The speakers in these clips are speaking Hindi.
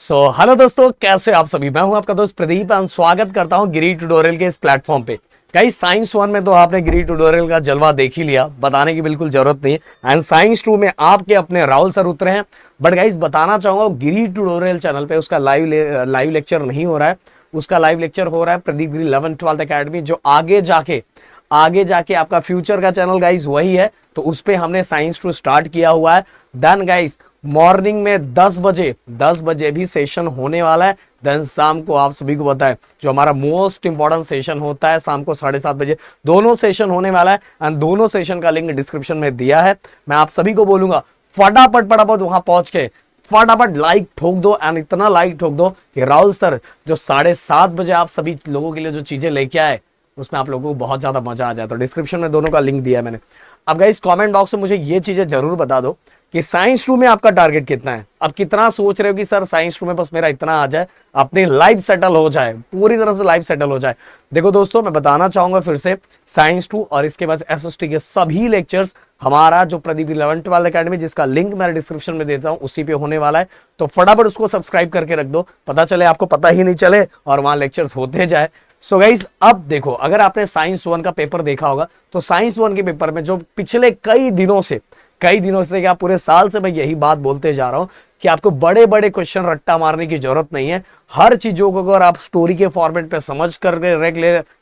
हेलो दोस्तों, कैसे आप सभी। मैं हूं आपका दोस्त प्रदीप एंड स्वागत करता हूं गिरी ट्यूटोरियल के इस प्लेटफॉर्म पे। गाइस, साइंस 1 में तो आपने गिरी ट्यूटोरियल का जलवा देख ही लिया, बताने की बिल्कुल जरूरत नहीं है। एंड साइंस 2 में आपके अपने राहुल सर उतरे हैं। बट गाइस, बताना चाहूंगा गिरी ट्यूटोरियल चैनल पे उसका लाइव लेक्चर नहीं हो रहा है। उसका लाइव लेक्चर हो रहा है प्रदीप गिरी 11th-12th अकेडमी, जो आगे जाके आपका फ्यूचर का चैनल गाइस वही है। तो उस पे हमने साइंस 2 स्टार्ट किया हुआ है। देन गाइस, मॉर्निंग में 10 बजे भी सेशन होने वाला है। देन शाम को आप सभी को पता है जो हमारा मोस्ट इंपॉर्टेंट सेशन होता है शाम को 7:30 बजे, दोनों सेशन होने वाला है। एंड दोनों सेशन का लिंक डिस्क्रिप्शन में दिया है। मैं आप सभी को बोलूंगा फटाफट वहां पहुंच के फटाफट लाइक ठोक दो। एंड इतना लाइक ठोक दो कि राहुल सर जो 7:30 बजे आप सभी लोगों के लिए जो चीजें लेके आए, उसमें आप लोगों को बहुत ज्यादा मजा आ जाए। तो डिस्क्रिप्शन में दोनों का लिंक दिया है मैंने। अब गाइस, कमेंट बॉक्स में मुझे ये चीजें जरूर बता दो कि साइंस 2 में आपका टारगेट कितना है। अब कितना सोच रहे हो कि सर साइंस 2 में बस मेरा इतना आ जाए, अपनी लाइफ सेटल हो जाए, पूरी तरह से लाइफ सेटल हो जाए। देखो दोस्तों, मैं बताना चाहूंगा फिर से, साइंस 2 और इसके बाद एसएसटी के सभी लेक्चर्स हमारा जो प्रदीप 11th-12th अकेडमी, जिसका लिंक मैं डिस्क्रिप्शन में देता हूं, उसी पे होने वाला है। तो फटाफट उसको सब्सक्राइब करके रख दो, पता चले आपको पता ही नहीं चले और वहां लेक्चर्स होते जाए। सो गाइस, अब देखो, अगर आपने साइंस 1 का पेपर देखा होगा तो साइंस 1 के पेपर में जो पिछले कई दिनों से क्या पूरे साल से मैं यही बात बोलते जा रहा हूं कि आपको बड़े बड़े क्वेश्चन रट्टा मारने की जरूरत नहीं है। हर चीजों को अगर आप स्टोरी के फॉर्मेट पे समझ कर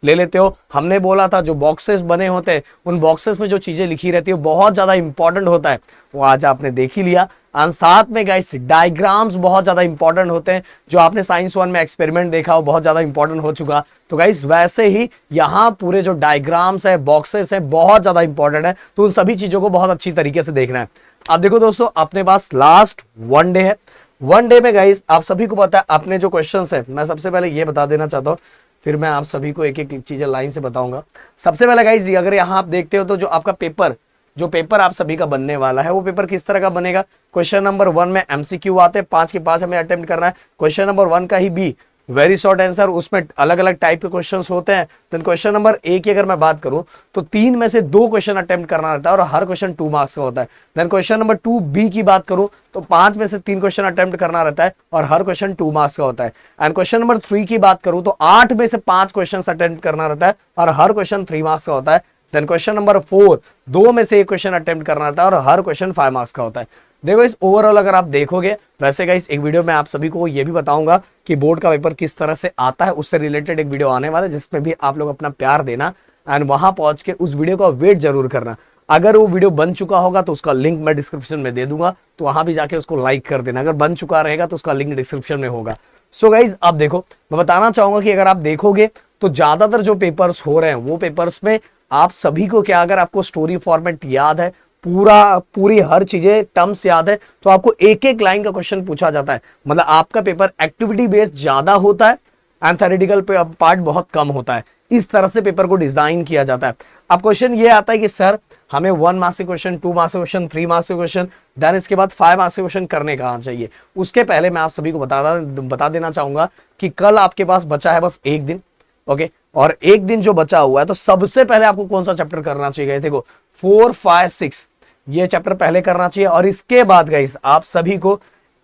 ले लेते हो। हमने बोला था जो बॉक्सेस बने होते हैं, उन बॉक्सेस में जो चीजें लिखी रहती है बहुत ज्यादा इंपॉर्टेंट होता है, वो आज आपने देख ही लिया। और साथ में गाइस, डायग्राम्स बहुत ज्यादा इंपॉर्टेंट होते हैं। जो आपने साइंस 1 में एक्सपेरिमेंट देखा वो बहुत ज्यादा इंपॉर्टेंट हो चुका। तो गाइस, वैसे ही यहाँ पूरे जो डायग्राम्स है, बॉक्सेस है, बहुत ज्यादा इंपॉर्टेंट है। तो उन सभी चीजों को बहुत अच्छी तरीके से देखना है। अब देखो दोस्तों, अपने पास लास्ट 1 डे है। 1 डे में गाइस, आप सभी को पता है अपने जो क्वेश्चंस है, मैं सबसे पहले ये बता देना चाहता हूँ, फिर मैं आप सभी को एक एक चीजें लाइन से बताऊंगा। सबसे पहले गाइस, अगर यहाँ आप देखते हो तो जो आपका पेपर आप सभी का बनने वाला है, वो पेपर किस तरह का बनेगा। क्वेश्चन नंबर 1 में एमसीक्यू आते हैं, 5 के 5 हमें अटेम्प्ट करना है। क्वेश्चन नंबर 1 का ही बी वेरी शॉर्ट आंसर, उसमें अलग अलग टाइप के क्वेश्चंस होते हैं। देन क्वेश्चन नंबर ए की अगर मैं बात करूं तो 3 में से 2 क्वेश्चन अटेम्प्ट करना रहता है और हर क्वेश्चन 2 मार्क्स का होता है। देन क्वेश्चन नंबर 2 बी की बात करूं तो 5 में से 3 क्वेश्चन अटेम्प्ट करना रहता है और हर क्वेश्चन 2 मार्क्स का होता है। एंड क्वेश्चन नंबर 3 की बात करूं तो 8 में से 5 क्वेश्चन अटेम्प्ट करना रहता है और हर क्वेश्चन 3 मार्क्स का होता है। देन क्वेश्चन नंबर 4, 2 में से 1 क्वेश्चन अटेम्प्ट करना रहता है और हर क्वेश्चन 5 मार्क्स का होता है। देखो, इस ओवरऑल अगर आप देखोगे, वैसे गाइस एक वीडियो में आप सभी को ये भी बताऊंगा कि बोर्ड का पेपर किस तरह से आता है, उससे रिलेटेड एक वीडियो आने वाला है, जिसमें भी आप लोग अपना प्यार देना एंड वहां पहुंच के उस वीडियो का वेट जरूर करना। अगर वो वीडियो बन चुका होगा तो उसका लिंक मैं डिस्क्रिप्शन में दे दूंगा, तो वहां भी जाके उसको लाइक कर देना। अगर बन चुका रहेगा तो उसका लिंक डिस्क्रिप्शन में होगा। सो गाइज, अब देखो, मैं बताना चाहूंगा कि अगर आप देखोगे तो ज्यादातर जो पेपर्स हो रहे हैं वो पेपर्स में आप सभी को क्या, अगर आपको स्टोरी फॉर्मेट याद है, पूरी हर चीजें टर्म्स याद है, तो आपको एक एक लाइन का क्वेश्चन पूछा जाता है। मतलब आपका पेपर एक्टिविटी बेस्ड ज्यादा होता है एंड थ्योरेटिकल पार्ट बहुत कम होता है। इस तरह से पेपर को डिजाइन किया जाता है। अब क्वेश्चन ये आता है कि सर हमें 1 मार्क्स के क्वेश्चन, 2 मार्क्स के क्वेश्चन, 3 मार्क्स के क्वेश्चन, देन इसके बाद 5 मार्क्स के क्वेश्चन करने कहाँ चाहिए। उसके पहले मैं आप सभी को बता देना चाहूंगा कि कल आपके पास बचा है बस एक दिन, ओके। और एक दिन जो बचा हुआ है, तो सबसे पहले आपको कौन सा चैप्टर करना चाहिए। देखो, 4, 5, 6 ये चैप्टर पहले करना चाहिए। और इसके बाद गाइस आप सभी को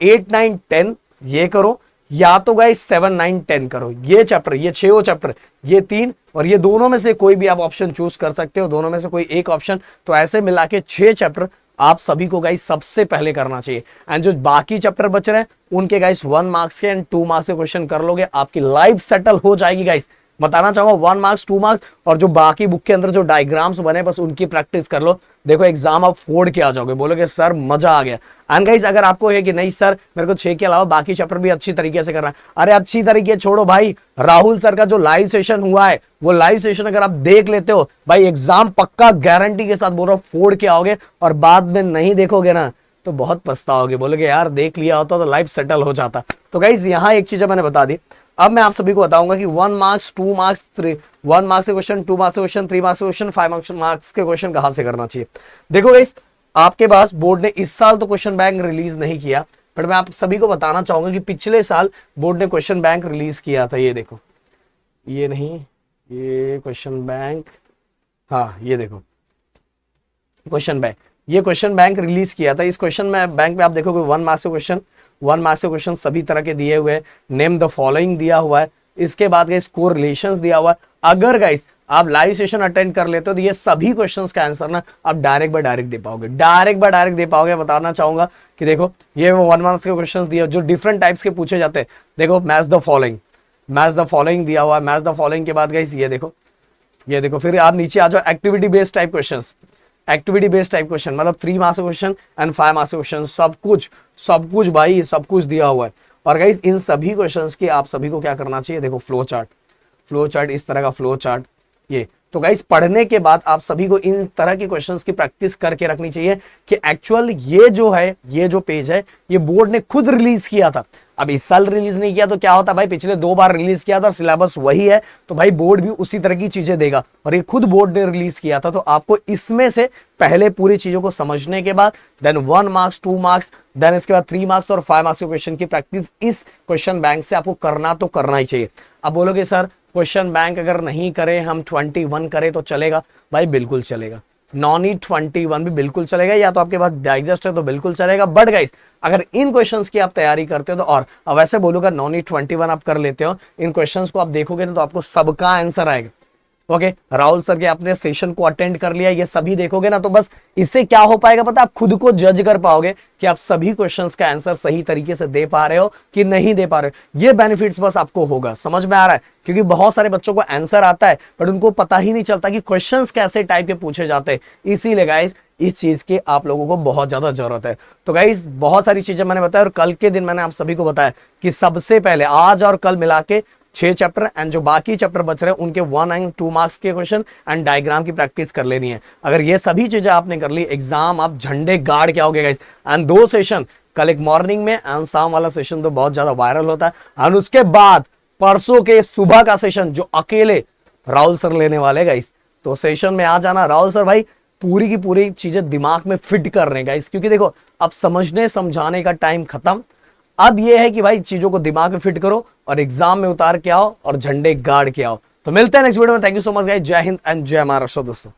8, 9, 10 ये करो, या तो गाइस 7, 9, 10 करो। ये चैप्टर, ये 6 चैप्टर, ये 3, और ये दोनों में से कोई भी आप ऑप्शन चूज कर सकते हो, दोनों में से कोई एक ऑप्शन। तो ऐसे मिला के 6 चैप्टर आप सभी को गाइस सबसे पहले करना चाहिए। एंड जो बाकी चैप्टर बच रहे हैं उनके गाइस 1 मार्क्स के एंड 2 मार्क्स के क्वेश्चन कर लोगे, आपकी लाइफ सेटल हो जाएगी गाइस। बताना चाहूंगा 1 मार्क्स, 2 मार्क्स, और जो बाकी बुक के अंदर जो डायग्राम्स बने बस उनकी प्रैक्टिस कर लो। देखो, एग्जाम आप फोड़ के आ जाओगे, बोलोगे सर मजा आ गया। एंड गाइस, अगर आपको है कि नहीं सर मेरे को 6 के अलावा बाकी चैप्टर भी अच्छी तरीके से करना है, अरे अच्छी तरीके छोड़ो भाई, राहुल सर का जो लाइव सेशन हुआ है वो लाइव सेशन अगर आप देख लेते हो भाई, एग्जाम पक्का गारंटी के साथ बोल रहा हूं फोड़ के आओगे। और बाद में नहीं देखोगे ना तो बहुत पछताओगे, बोलोगे यार देख लिया होता तो लाइफ सेटल हो जाता। तो गाइस, यहाँ एक चीज मैंने बता दी। अब मैं आप सभी को बताऊंगा कि 1 मार्क्स, 2 मार्क्स, 1 मार्क्स के क्वेश्चन, 2 मार्क्स के क्वेश्चन, 3 मार्क्स के क्वेश्चन, 5 मार्क्स के क्वेश्चन कहां से करना चाहिए। देखो गाइस, आपके पास बोर्ड ने इस साल तो क्वेश्चन बैंक रिलीज नहीं किया, बट मैं आप सभी को बताना चाहूंगा कि पिछले साल बोर्ड ने क्वेश्चन बैंक रिलीज किया था। ये देखो, ये नहीं, ये क्वेश्चन बैंक, हाँ ये देखो क्वेश्चन बैंक, ये क्वेश्चन बैंक रिलीज किया था। इस क्वेश्चन में बैंक में आप देखोगे 1 मार्क्स के क्वेश्चन, 1 मार्क्स के क्वेश्चन सभी तरह के दिए हुए हैं, नेम द फॉलोइंग दिया हुआ है, इसके बाद गाइस कोरिलेशंस दिया हुआ है। अगर गाइस आप लाइव सेशन अटेंड कर लेते हो तो ये सभी क्वेश्चंस का आंसर ना आप डायरेक्ट बाय डायरेक्ट दे पाओगे, डायरेक्ट बाय डायरेक्ट दे पाओगे। बताना चाहूंगा कि देखो ये 1 मार्क्स के क्वेश्चंस दिए जो डिफरेंट टाइप्स के पूछे जाते हैं। देखो match the following, match the following दिया हुआ है। मैच द फॉलोइंग के बाद गाइस ये देखो फिर आप नीचे आ जाओ, activity based type questions, activity based type question मतलब 3 marks question and 5 marks question, सब कुछ भाई सब कुछ दिया हुआ है। और गाइस इन सभी क्वेश्चंस की आप सभी को क्या करना चाहिए, देखो फ्लो चार्ट, इस तरह का फ्लो चार्ट ये। तो गाइस पढ़ने के बाद आप सभी को इन तरह के क्वेश्चंस की प्रैक्टिस करके रखनी चाहिए कि एक्चुअल ये जो पेज है ये बोर्ड ने खुद रिलीज किया था। अब इस साल रिलीज नहीं किया तो क्या होता भाई, पिछले 2 बार रिलीज किया था और सिलेबस वही है, तो भाई बोर्ड भी उसी तरह की चीजें देगा। और ये खुद बोर्ड ने रिलीज किया था, तो आपको इसमें से पहले पूरी चीजों को समझने के बाद देन 1 मार्क्स 2 मार्क्स देन इसके बाद 3 मार्क्स और 5 मार्क्स के क्वेश्चन की प्रैक्टिस इस क्वेश्चन बैंक से आपको करना तो करना ही चाहिए। अब बोलोगे सर क्वेश्चन बैंक अगर नहीं करे, हम 21 करें तो चलेगा? भाई बिल्कुल चलेगा, नॉन ई 21 भी बिल्कुल चलेगा, या तो आपके पास डाइजेस्ट है तो बिल्कुल चलेगा। बट गाइस अगर इन क्वेश्चंस की आप तैयारी करते हो तो, और अब वैसे बोलूंगा नॉन ई 21 आप कर लेते हो, इन क्वेश्चंस को आप देखोगे ना तो आपको सबका आंसर आएगा। ओके राहुल सर के आपने सेशन को अटेंड कर लिया, ये सभी देखोगे ना तो बस इससे क्या हो पाएगा पता, आप खुद को जज कर पाओगे कि आप सभी क्वेश्चंस का आंसर सही तरीके से दे पा रहे हो कि नहीं दे पा रहे हो। ये बेनिफिट्स बस आपको होगा, समझ में आ रहा है? क्योंकि बहुत सारे बच्चों को आंसर आता है बट उनको पता ही नहीं चलता कि क्वेश्चंस कैसे टाइप के पूछे जाते हैं। इसीलिए गाइस इस चीज की आप लोगों को बहुत ज्यादा जरूरत है। तो गाइस बहुत सारी चीजें मैंने बताया और कल के दिन मैंने आप सभी को बताया कि सबसे पहले आज और कल मिला के 6 चैप्टर एंड जो बाकी चैप्टर बच रहे हैं उनके 1 एंड 2 मार्क्स के क्वेश्चन एंड डायग्राम की प्रैक्टिस कर लेनी है। अगर ये सभी चीजें आपने कर ली, एग्जाम आप झंडे गाड़ के आओगे गाइस। एंड 2 सेशन, कल एक मॉर्निंग में एंड शाम वाला सेशन तो बहुत ज्यादा वायरल होता है, एंड उसके बाद परसों के सुबह का सेशन जो अकेले राहुल सर लेने वाले गाइस। तो सेशन में आ जाना, राहुल सर भाई पूरी की पूरी चीजें दिमाग में फिट कर रहे हैं गाइस, क्योंकि देखो अब समझने समझाने का टाइम खत्म, अब ये है कि भाई चीजों को दिमाग में फिट करो और एग्जाम में उतार के आओ और झंडे गाड़ के आओ। तो मिलते हैं नेक्स्ट वीडियो में। Thank you so much guys, जय हिंद एंड जय महाराष्ट्र दोस्तों।